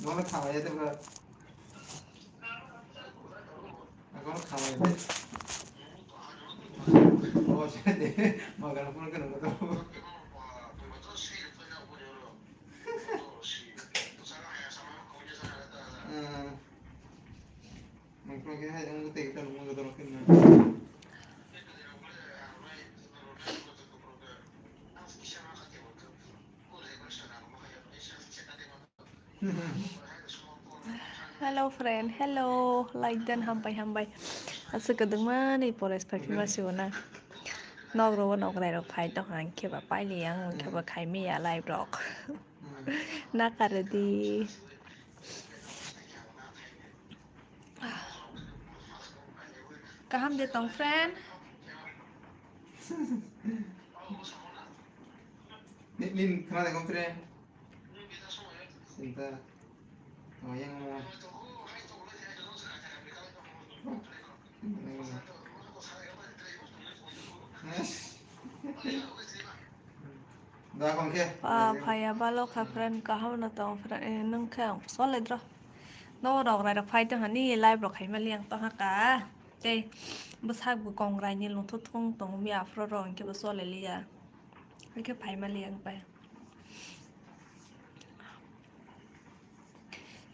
너는 가만히 있어 봐. 너는 가만히 있어. 어제 막아는 그런 거도. 그렇게 하는 것도 있다 놓은 것도 그렇겠네. Hello friend, hello. Like dan hampai. Asa kadang mana por especial na. Nog ro nog rai ro phai to han ke ba pai liang ke ba khai mi ya live rock. Na kar di. Kaham de tong friend. Nin kemana kompre? Cinta. Oh yang mau. Dah kongke. Phai ba lo kha friend kaham na tong friend nang khang so le dro. No dog rai ro phai to han ni live rock khai ma liang to ha ka. Đây, bữa sau buổi còn lại như lúc thốt thong tổng mía phở rồi cái bữa sau lại lia, cái phải mà liềnไป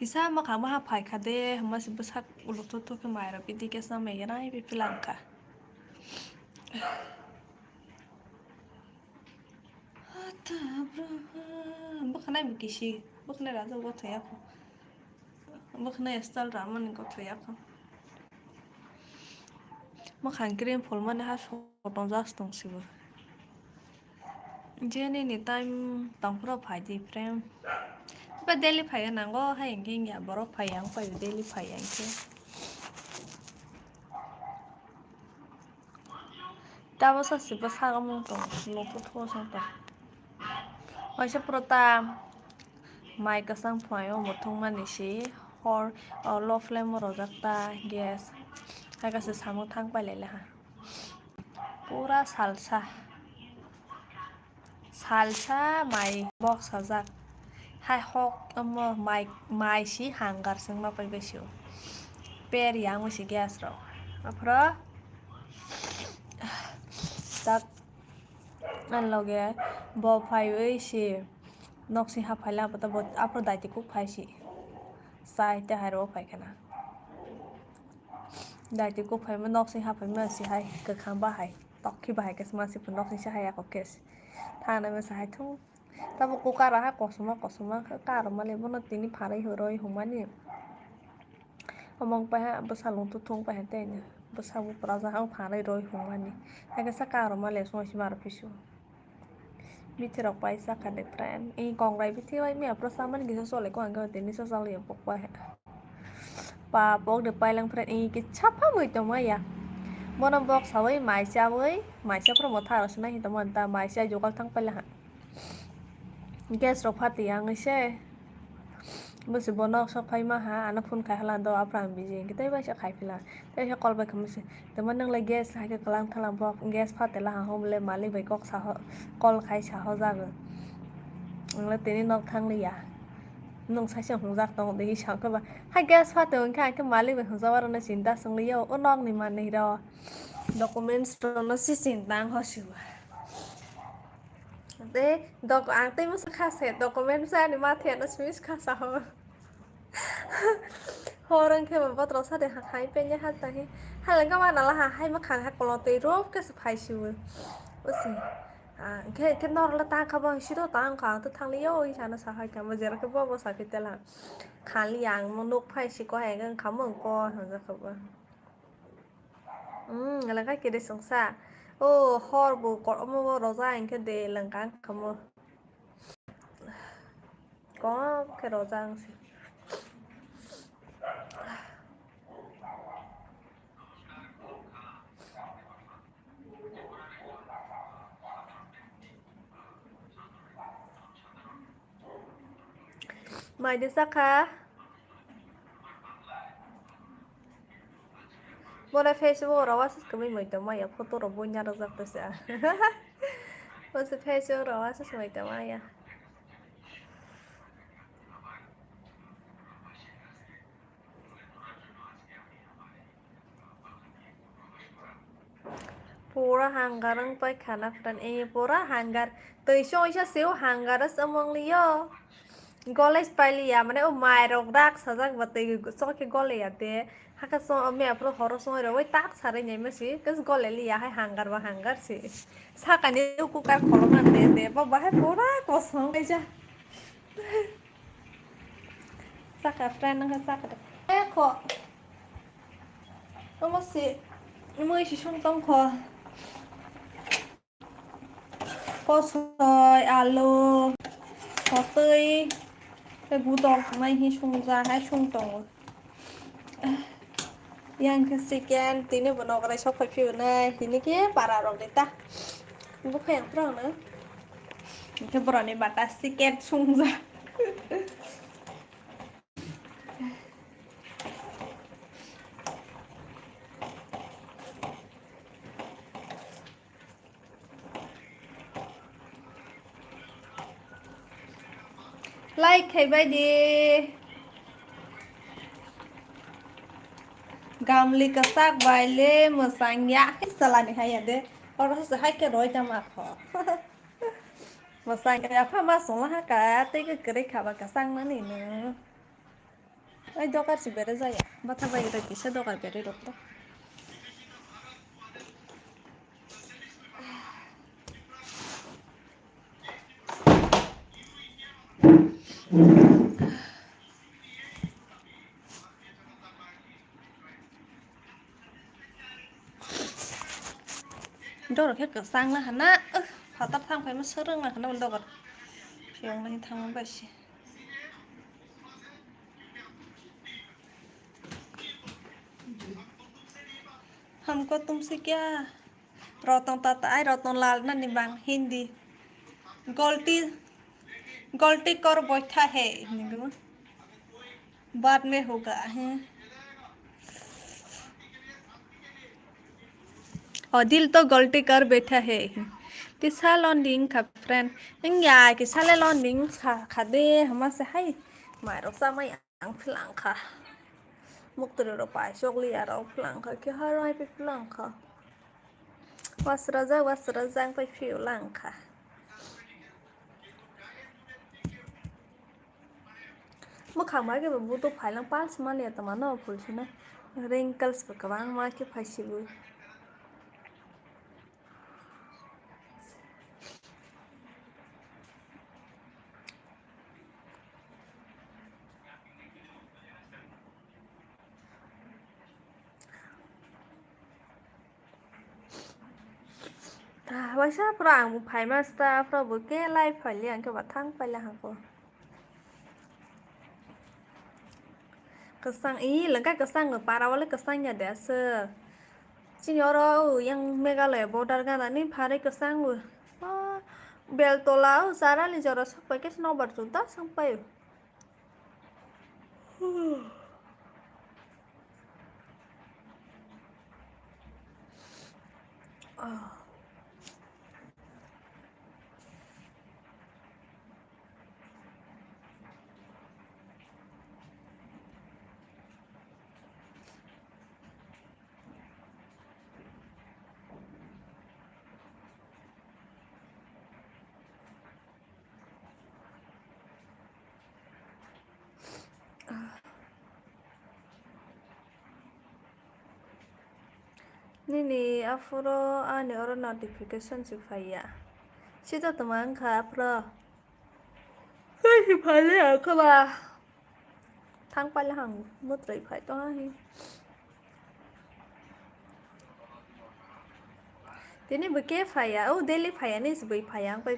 thì sao mà khám mà phải khá đấy mà sẽ bữa sau lúc thốt thong cái máy rồi bị đi cái sao mày này bị phiền cả bữa nay bị cái gì bữa nay là đâu có thấy không bữa nay style ra mình có thấy không mà kháng cream phổi mình hát phổi trong rác trong xíu giờ này time tổng pro phải đi frame ba daily phải nang go hay những cái bro phải yang phải daily phải yang chứ ta bao giờ sẽ bắt sao mong tổng lúc thua xong tổng bây giờ pro ta mai cái sang phải một thùng mà nỉ or low flame rồi giặc ta gas hay cái sự sáng thang phải lại là pura salsa mai box giặc hai hok mai xí hàng gar sang mà phải cái siêu per yang mà xí gas rồi après tak ăn lo ghé bò phải với xí nóc xí hấp phải làm bắt đầu après đại tiệc phải xí sai te hai ro phải cái nào đại tiệc phải mà nóc xí hấp phải mà xí hai cái khang ba hai tóc khi ba hai cái mà xí phần nóc xí hai có cái thang này mà xí hai thung ta một cô cá ra hai có số mà cá rồi mà lấy bọn nó tính đi phá đây rồi không ăn nhỉ mongไปฮะภาษาลงทุกไปเต้นภาษาบุปผาจะเอาผ่านได้โดยหัวมันนี่ให้ก็สักการมาเลยส่งชิมาร์พิชูวิธีเราไปสักการเด็กแฟนอีกองไรวิธีไว้เมียภาษามันกิจสเลยก่อนก็เต้นนี่สาวเลี้ยงปกไปป่าปกเด็กไปลังแฟนอีกิชับผ้ามือจังไว้ยะมันบอกสาวไว้หมายเช้าไว้หมายเช้าเพราะหมดท่าเราชนะหินตะวันตาหมายเช้าอยู่กับทั้งไปละฮะแกสเราพัดยังไงเช่bữa sau bonok shop phải mà ha anh phun khai halan đó áp rằng bị kita iba sẽ khai pila thế sẽ call back kami se teman nang lagi gas hai cái kalang thalang bok gas phát tela home le mali bai kok sa call khai sa ho ra rồi là tên nó thang li ya nong sai sang hong jak tong de sa ka ba hai gas phát tong khai cái mali bai hong zawar na sinta sang li yo onong ni man ni ro documents nó si sin tang ho su thế doc ang te mas kha se document sa ni ma the nó smis kha sa ho orang ke bapak terus ada hak hai pennya hat tahi hal enggak mana lah hai makan hak kalau tiru ke sepai siu usi ke nor la ta ka bang sido ta ka tu thang liyo i sana sa hai ka ma jera ke bo sa ke tela khan liang monuk phai si ko hai gan kham mong ko hon za ka ba là cái kia để sống xa ô hor bu có mo ro za anh cái để lần kan kham có cái ro za mày đi sắc hả? Bữa nay Facebook rồi quá sức mình tụi mày photo rồi buồn nhau được giật tới sao? Bữa nay Facebook rồi quá sức mình tụi mày pura hanggarang pai khana fran e pura hanggar tui soi sa siu hanggar samong liyo goles pailia mane o mai rok dak sajak batei so ke gole ate haka so me apro horo so ro tak sare nei masi kes gole liya hai hanggar ba hanggar si sakani ku kar kholoman de ba ba hai pura kosong ja saka fran nang saka e ko nó sẽ mới chỉ xong tông có sợi alo có tươi cái bút đọc này hi xong ra hay xong tông yang cái scan tí nữa bọn nó cái shop phải phiếu này thì nó kia para rồi đấy ta bút phèn rồi nữa cái bọn này bạn ta scan xong ra like hay bay đi gamli ka sak baile masangya salani hay de और से hay के रोय जमा खो masangya apa masong lah ka te ke kere khaba ka sang na ni ne ai dokar si bere jaya batha bai ra kise dokar bere rokto dokar ke ka sang la hana ha tap thang phai ma sereng la hana dokar phiong la thang ba shi हमको तुमसे क्या रतन ताता आई रतन लाल ना निबांग हिंदी गलती गलती कर बैठा है बाद में होगा है और दिल तो गलती कर बैठा है तिसा लॉन्डिंग का फ्रेंड इन या कि साले लॉन्डिंग खा दे हम से है मारो सा मैं आंग फलांग खा मुक्तरे रो पाए चोगली यार फलांग खा कि हर आई पे फलांग खा wasraไปผิวหลังค่ะเมื่อขังไม้ก็แบบบูตุภายหลังป้าสมาเลียตมันนอพูดใช่ไหมเริงเกิลส์กับว่างมาที่ภายชิบุว่าใช่ปรางบุภายมาสตาร์เพราะบุเก้ไล่ภายเลี้ยงกับว่าทั้งไปแล้วหังกูkesan lengkap kesan ke para wale kesan ya desa sinyoro yang megale border kan ini pare kesan lu bel tolau sara li joro sampai ke snowboard sudah sampai Nini afro ane oro notification supaya sito teman ka pro si phale à các bà thang pa là hàng mất rồi phải to hi thế nên bữa kia phải à daily phải à nên bị phải ăn bay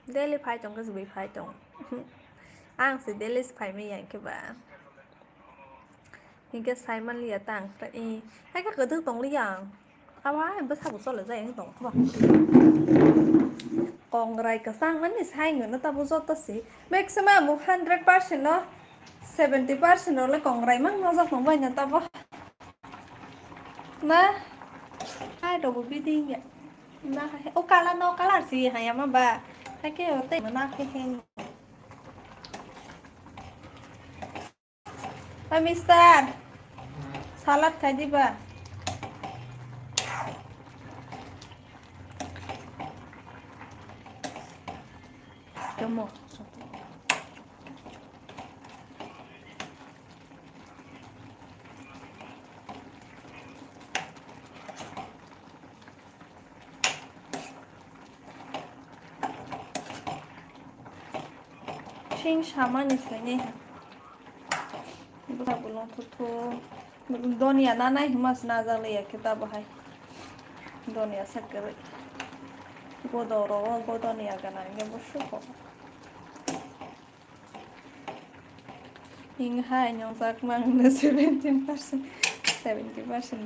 daily phải trong cái bị phải trong ăn thì daily phải mấy dạng các bạn những cái sai man lìa tàng phải hay các cái thứ tổng lý dạng quá em biết sao một số là dây những tổng không còn rồi cái sang vấn đề hai người nó ta vô ta xí maximum 100% nó 70% nó là còn rồi mắc nó ra phòng vay nhà ta vô nè hai đồ bị đi vậy nè ô cá là gì hả em bà cái ở tây mà na cái hen Mister salad khai đi bà cái một Sing sama nih kayaknya. Bukan belum tutup. Dunia nana mas nazar ya kita bahas. Dunia sekali. Gue dorong, gue dunia kan aja bersyukur. Hingga hanya sak mang 17%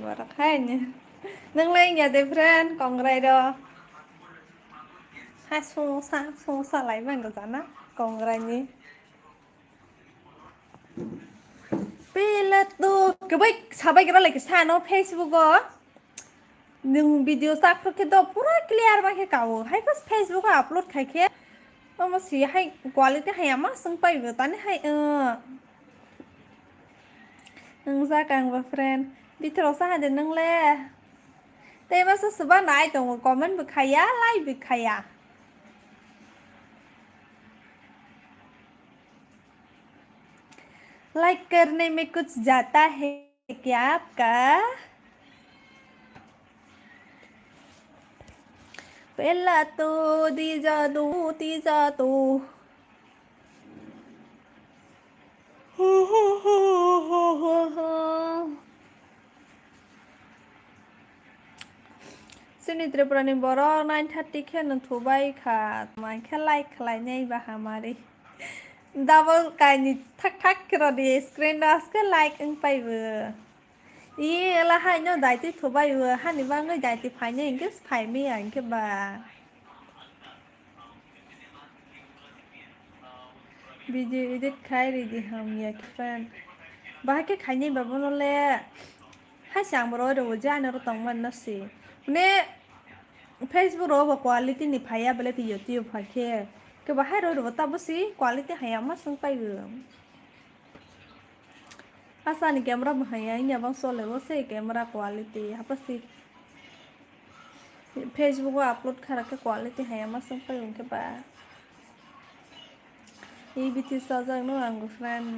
barak hanya. Nâng lên nhà tây friend còn đây đâu. Hai xung sa lấy bằng cái rắn á. Còn đây nhỉ. Bila tu kebik sabai kira lagi sana Facebook oh. Nung video sak pro ke do pura clear ba ke kau. Hai pas Facebook upload khai ke. Masih hai quality hai ama sampai ke tani hai nâng ra càng và friend đi theo sa hai nâng le. Đây mà sao sớm nay tụi comment bị khai á like bị khai à. Like करने में कुछ जाता है क्या आपका पहला तो तीजा तो Sinitripurani borok 9:30 ke nuthubai kha mai khe like khlainai ba hamari double kaini thak kira di screen das ke like ang pai vừa ý là hai nhau đại tí thu bay vừa hai người ba người đại tí phải nhau cái phải mi ảnh cái bà video edit khai đi hầm nhà cái fan ba cái khai nhau bà nó le hai sáng bữa rồi ra nó tổng mình nó xì nè Facebook rồi quality ni phải à bele thì YouTube phải kia cái bà hai rồi tao bớt xí quality hay à mắt sang bay vừa asal ni camera bahaya ini abang soalnya bose camera quality apa sih Facebook को upload करा के quality है ama sampai उनके पास ये भी चीज़ साझा no अंगु friend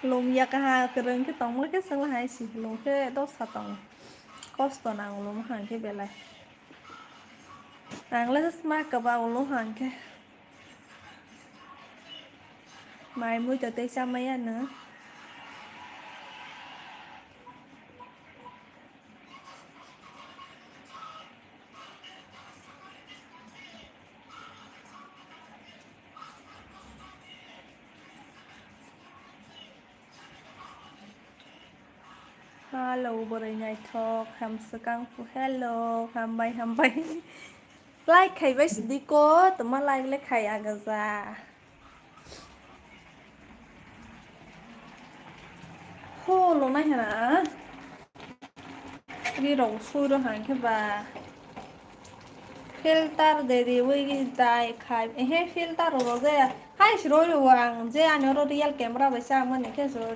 lom ya कहाँ करें के तंग लगे संग है सी lom के दो satang cost तो ना lom hàng के बेला ang ले smart के बा lom hàng के mai mua cho tây sao mấy anh nữa Hello, bữa nay talk ham sekang fu hello ham bay like khai với đi cô tụi mà like lấy khai agaza hô lúc này hả đi rộng xui rồi hả cái bà filter để đi với đại khai hết filter rồi rồi hai rồi hoàng J anh rồi real camera bây giờ mình cái rồi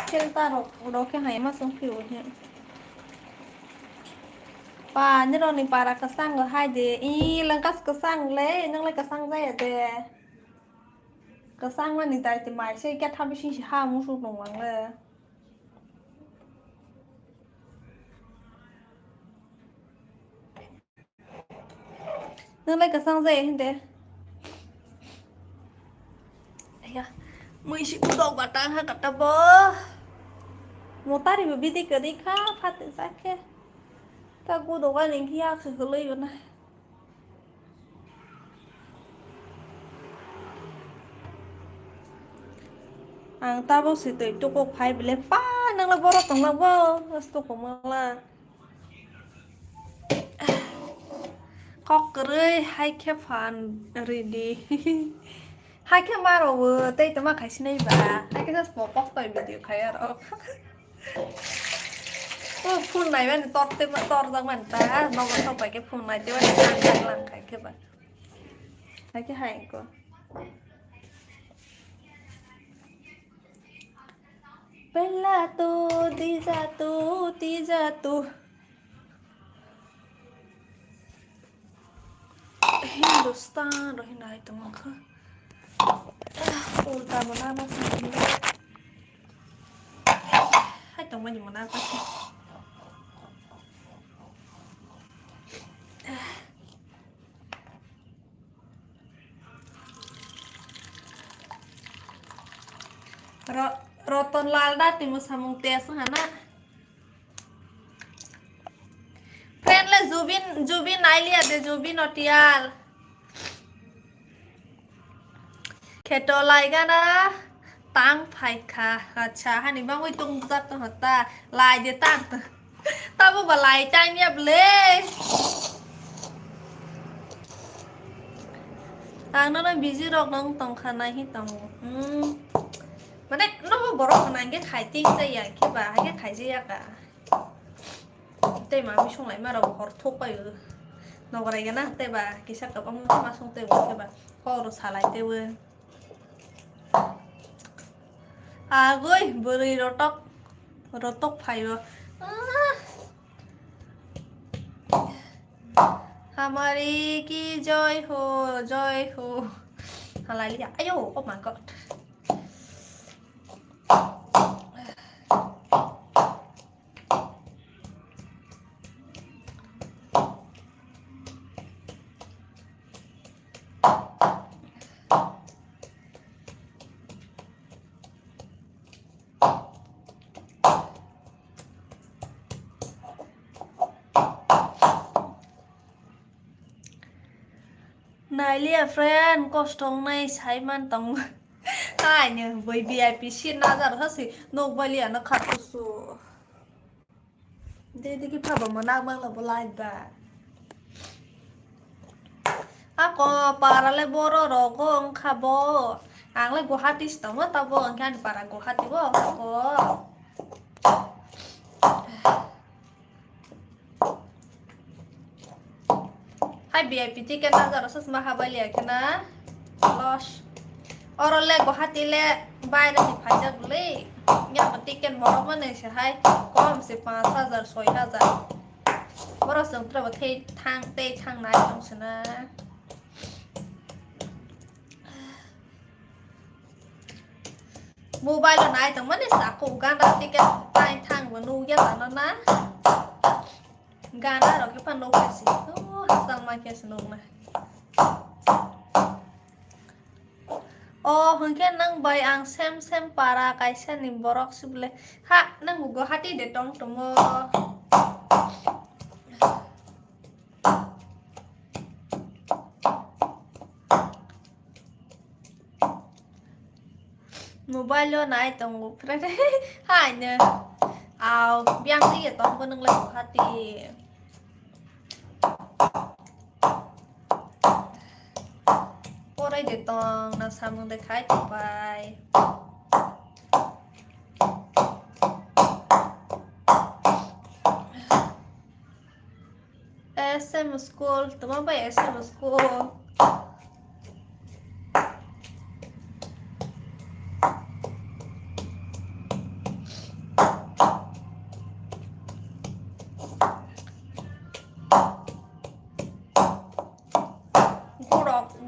filter rồi cái hay mà xong phiêu hết pa ni ro ni para kasang rồi hai de i langkas kasang le nang le kasang dây de kasang mà ni tại thì mai sẽ cái tham xin ha muốn sụp nồng lắm le nang le kasang dây hết de ya mới chỉ có bà tăng ha cả bơ một ta thì bị đi cái đi khác phát tự sát kia ta cú đồ cái này kia xử lý rồi này ang tapos ito ko 5 le pa nang laboro tong labo gusto ko mala kokre hai ke fan ready hai ke maro tay tama khai sinai ba hai ke sas pop toy video khai aro phun này bên to tên mà to ra mình ta nó vẫn không phải cái phun này chứ anh làm cái bạn thấy cái hàng của Bella tu Hindustan rồi hiện đại tụi khơ ulta mana nó sang hai tụi mình mana có roton lalda timu samung tes hana friend le Jubin Ailia de Jubin Otial Keto lại cái đó tăng phải cả अच्छा hai bang với tung giật tao ta lại để tăng tao bảo lại trai nhập lệ nó nói busy rồi nó tông khăn này hết tông mà đấy nó có bỏ ra cái khai tinh gì vậy khi bà cái khai gì cả tây mà mình xuống lại mà đâu có thuốc bao giờ nó cái này cái tây bà cái sắc của ông mà xuống tây cái bà có rồi xả lại tây vừa gối beri rotok phải rồi Hamari ki joy ho lại đi ayo oh my god này lia friend kosong này sai man tong hai nhỉ với VIP xin na ra thật sự nộp vào liền nó khát số đây cái pháp mà nang mang là bao lai ba ako para le boro rogo ang khabo ang le Guwahati tamo tabo ang kan para Guwahati bo ako hai VIP ticket na ra sas mahabali akna loss और ले गुवाहाटी ले बाहर से फायदा बोले यहाँ पर ticket बड़ा बने से है कम से 5,000 6,000 बड़ा संतरा बथे थang नाइ तंग सना मोबाइल नाइ तंग मने साको गाना टिकट थang बनु या तना ना गाना रो के पनो कैसे sang mai कैसे नो ना oh mungkin nang bay ang sem para kaisa ni borok sibule ha nang Guwahati de tong tomo mobile lo nai tong prede ha ne ao biang ti tong ko nang le Guwahati đây để toàn làm sao mình để khai chụp bài SM school tụi nó bài SM school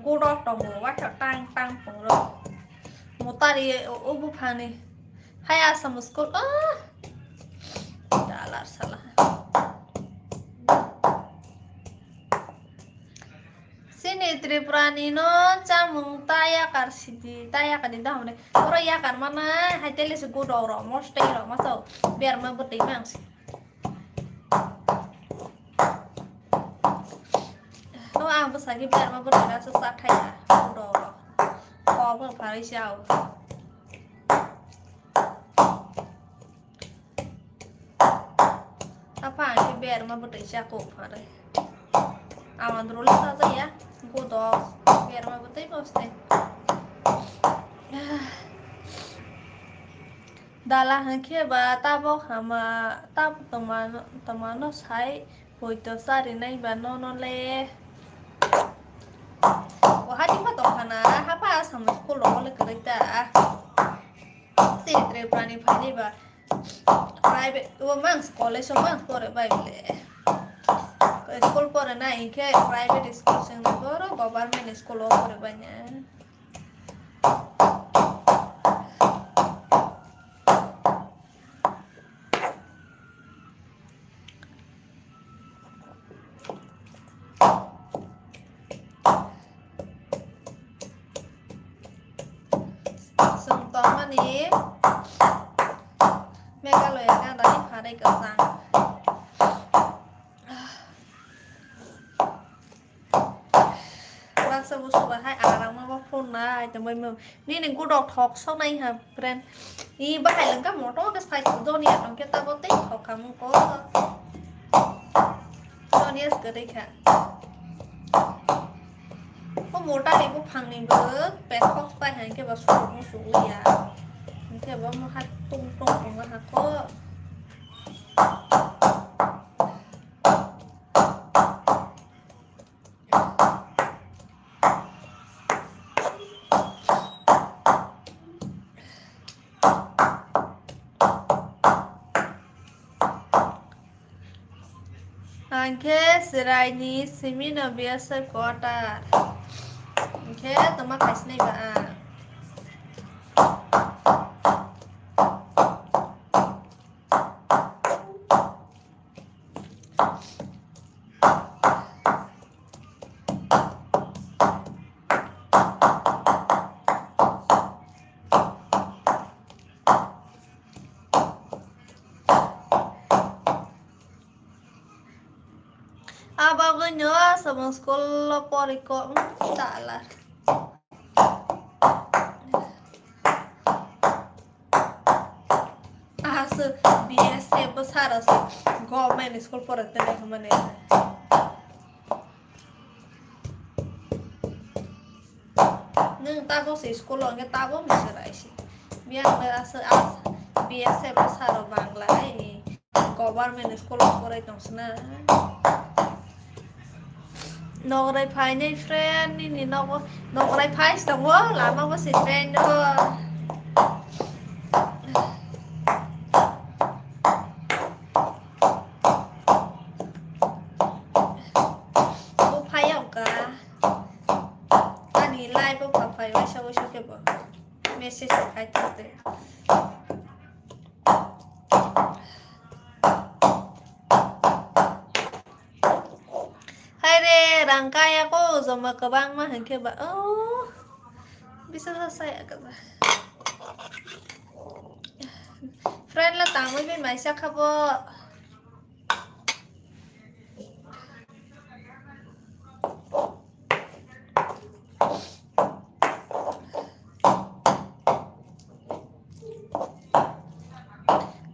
Kokborok đồng hồ bắt đầu tăng phẳng rồi một ta đi ở búp hàng này hay à sao một school đã là salah sini Triprani no camung taya kar sidi taya kan itu hamne orang ya kan mana hai tele seguro orang mau stay orang masuk biar mampu timang sih ang bớt sai biar mà bớt ra số sát thay à đồ kho bớt phải sao apa cái biar mà bớt ra cổ phải đây aman dulu saja ya godo biar mà bớt thấy poste dalah kia ba tabo hama tab teman nó sai hồi tới sa đến nay ba non le Guwahati pa tong kana hapa sama sekolah oleh kereta si Triprani phai ba private wo mang college mang pore ba bile School pore na inke private school sing boro government school pore banyak. Sungtong ni Megaloya kan tadi hari kesang. Rasa busuk bahai arang mau phun na chẳng mấy mờ ni nên cô đọc thọc sau này hả friend ni bahai lần các món đó cái phải chủ do nè trong cái ta có tích học không có do nè cái đấy cả có một ta đi có phẳng này bữa bé khóc phải hàng cái bà sụp ya cái bà mua hạt tung của nó hạt có Angke serai ni seminar biasa kota. Angke tempat kasih ni ba. Abang nhớ sama sekolah poriko tak lah. Asu biasa besar asu government school poriko ni kemana? Neng tahu si sekolah ni tahu mesti raisi. Biar asu biasa besar bangla ini government school poriko sana. Nó đây phải nhảy friend ni nó đây phải xong quá làm mà có friend nữa bố phải không cả anh đi live bố phải vậy sao cái bộ message phải thật đấy rangkai aku sama ke bang mah hengke ba oh bisa selesai agak friend lah tamu bên máy sắc khắp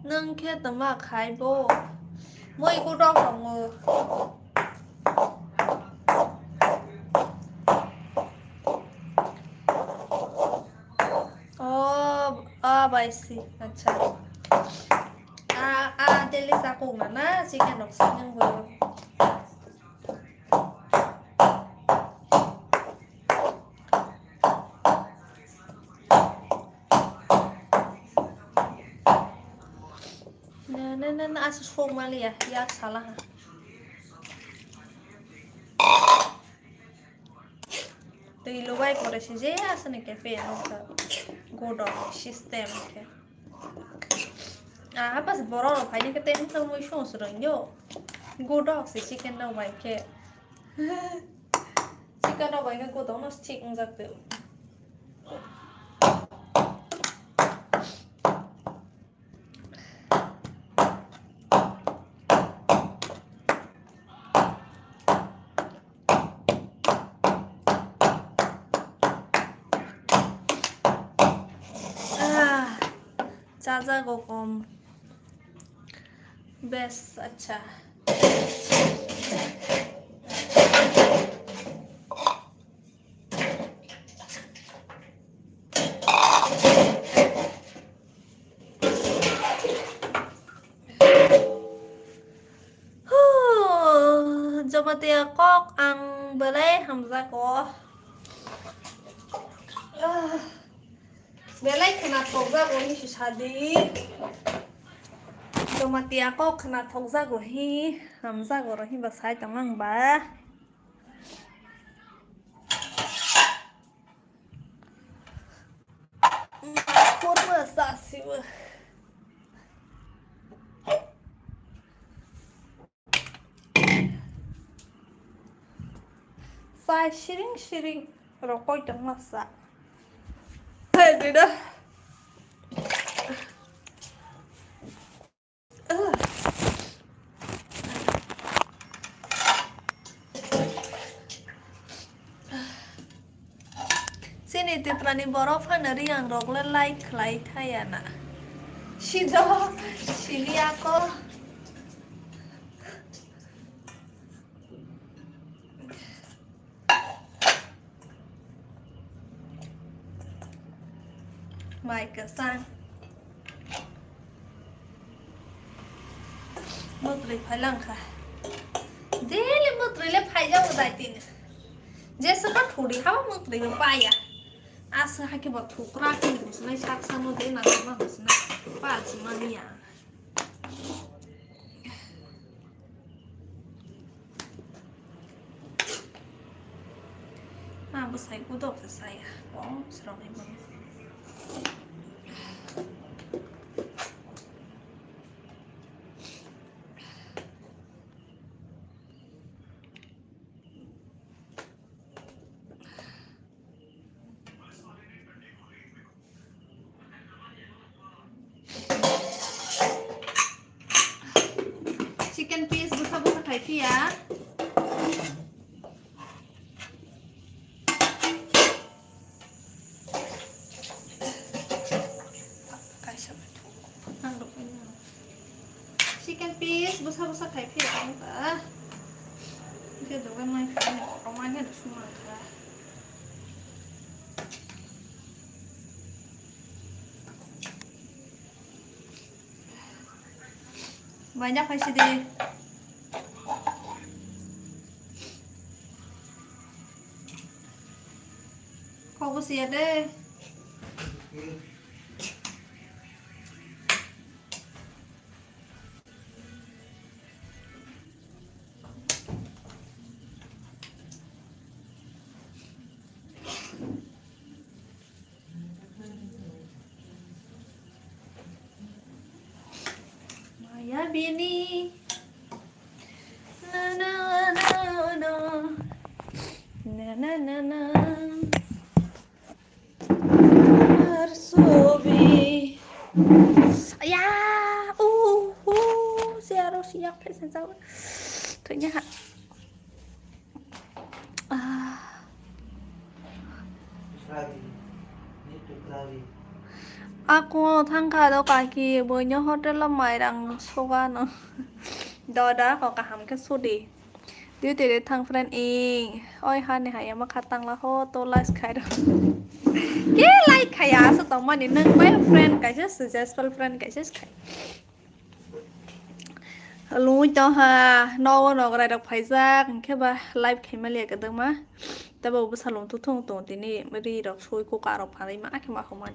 nâng kia tấm mà khai bô mỗi cô đọc lòng ngờ I see. अच्छा. Deli saku mana sih kan dokter yang baru. Nah, asus formal ya salah. Thì lúc ấy có thể dễ asal này cái phê nó cả godok system cái apa sih borong apa ini kita ini tahu isu serang yo godok sih chicken đâu vậy cái chicken đâu vậy cái godok nó chicken rất được चाचा को कम best अच्छा Jamatia kok ang balai hamzah ko Belai kena toga ini susah di Jamatia có khả năng thông gia của hi làm ra của hi và sai tầm năng bà khuôn mà xa xíu sai shiring rồi coi chẳng là sao thế đi đó sini tiprani borofa nari yang rogle like thay ya na shido sini ako mai cả sang một rì phải lăng khả dễ lên một rì lên phải giao đại tin dễ sẽ bắt thủ đi hao một rì lên phải à asa hai cái bọc thủ ra cái mình sẽ chắc sang nó dễ là nó sẽ phải chỉ mà đi à bữa say cú độc sẽ say à bỏ sẽ làm em bằng chicken piece busa khai pia chicken piece busa khai pia không cả cái đồ cái mai phải này có mai hết được xong rồi cả banyak hay đi kau bersih deh Maya bini na na na na na na na Arsobi ya zero siap thế sao thôi nhá aku thangka đâu cả kia bơi nhớ hotel là mày đang soga nó đó đã có cả hàm cái số đi điều để thằng friend in ôi han này hay mà khát tăng là ho to like khai đó cái like khai á sao tao mà đi nâng mấy friend cái chứ successful friend cái chứ khai luôn cho ha nó cái này đọc phải ra cái ba live khai mà liệt cái đó màแต่บอกว่าสลงทุกท่งตรงที่นี่ไม่ได้ดอกช่วยกูการออกอะไรมาแค่มาของมัน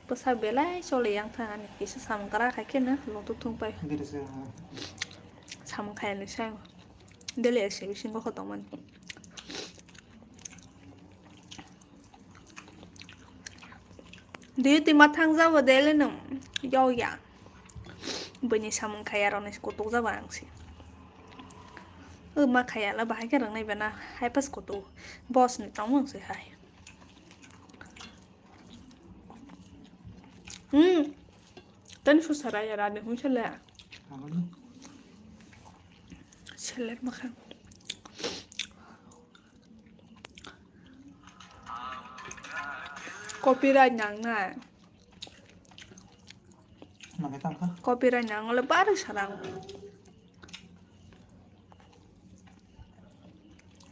ภาษาเบลล์โชว์เลี้ยงทานกิจสามกระไรแค่นะลงทุกท่งไปสามแค่นี้ใช่ไหมเดี๋ยวเลี้ยงเสียชิงก็ขอต้องมันเดี๋ยวติมาทางเจ้าเดลเลยหนึ่งย่อยอย่างเป็นยังสามแค่เราในกุตุกจะวางสิมาขยันแล้วบ้านแค่หลังในแบบน่ะให้พัสกุตูบอสนี่ต้องมึงสิให้ต้นฟุตสระยาดาเนี่ยหุ่นเฉลี่ยเฉลี่ยมาค่ะคอปีไรยังไงคอปีไรยังแล้วบ้านสระ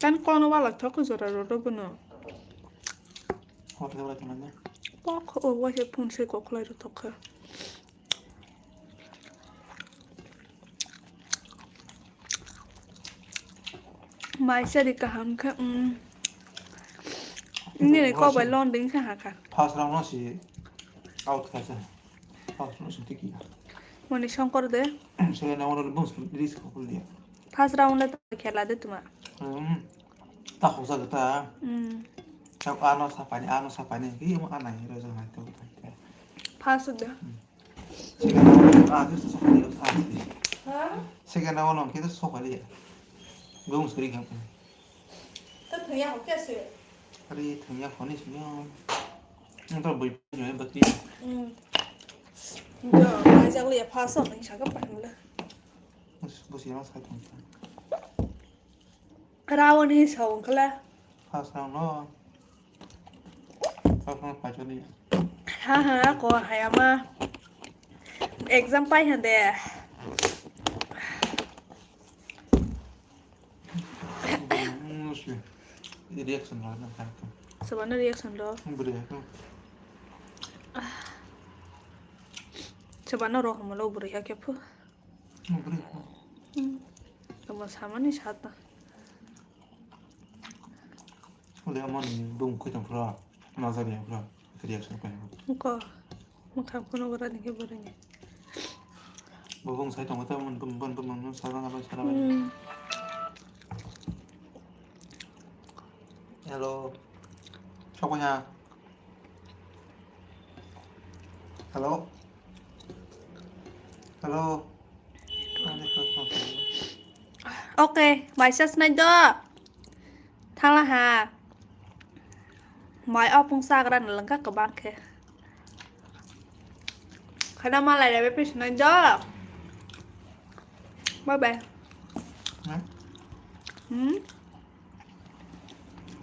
kan kono wala toko zora rodo bono hotel wala tananya pok o wa he pun se ko klai ro toko mai se di ka ham ka ni ne ko ba lon ding ka ha ka pass rang no si out ka sa pass no si tiki মানে শঙ্কর দে সেখানে আমার বংশ risk করলি first রাউন্ডে তো খেলা দে তোমার তা হোসা গতা তাও আনো সাপানি কি মো আনাই রোজ হাইতো থাকে ফার্স্ট দে সেখানে আগে সকালে আসি হ্যাঁ সেখানে বললাম কি তো সকালে বংশ রি খাবে তো থইয়া হকেছে আরে থামিয়া ফোনে শুনিও তো বই পড়ে বাকি 저 마이작을 예 파서 는 샤가 빠는데 무슨 영화 사이트 라원이 서운 그래 파상로 파상 빠져니 하하 고 하야마 exam 빠이 한데 리액션 나는 할까 서반의 리액션도 그래 저반으로 한번 오브를 해게 푸 그래 너무 사만이 샤다 원래 어머니 너무 그냥 불어 나자리야 불어 그 리액션 거야 그거 뭐 갖고는 거라는 게 뭐라니 뭐봉 사이트 못 하면 뻔뻔뻔 사랑하러 살아봐 헬로 초보냐 헬로 헬로 ok bài sát này đó thằng là hà mọi ốc phong xa cái lần các bạn kia khả năng mà lại để biết này đó bye bye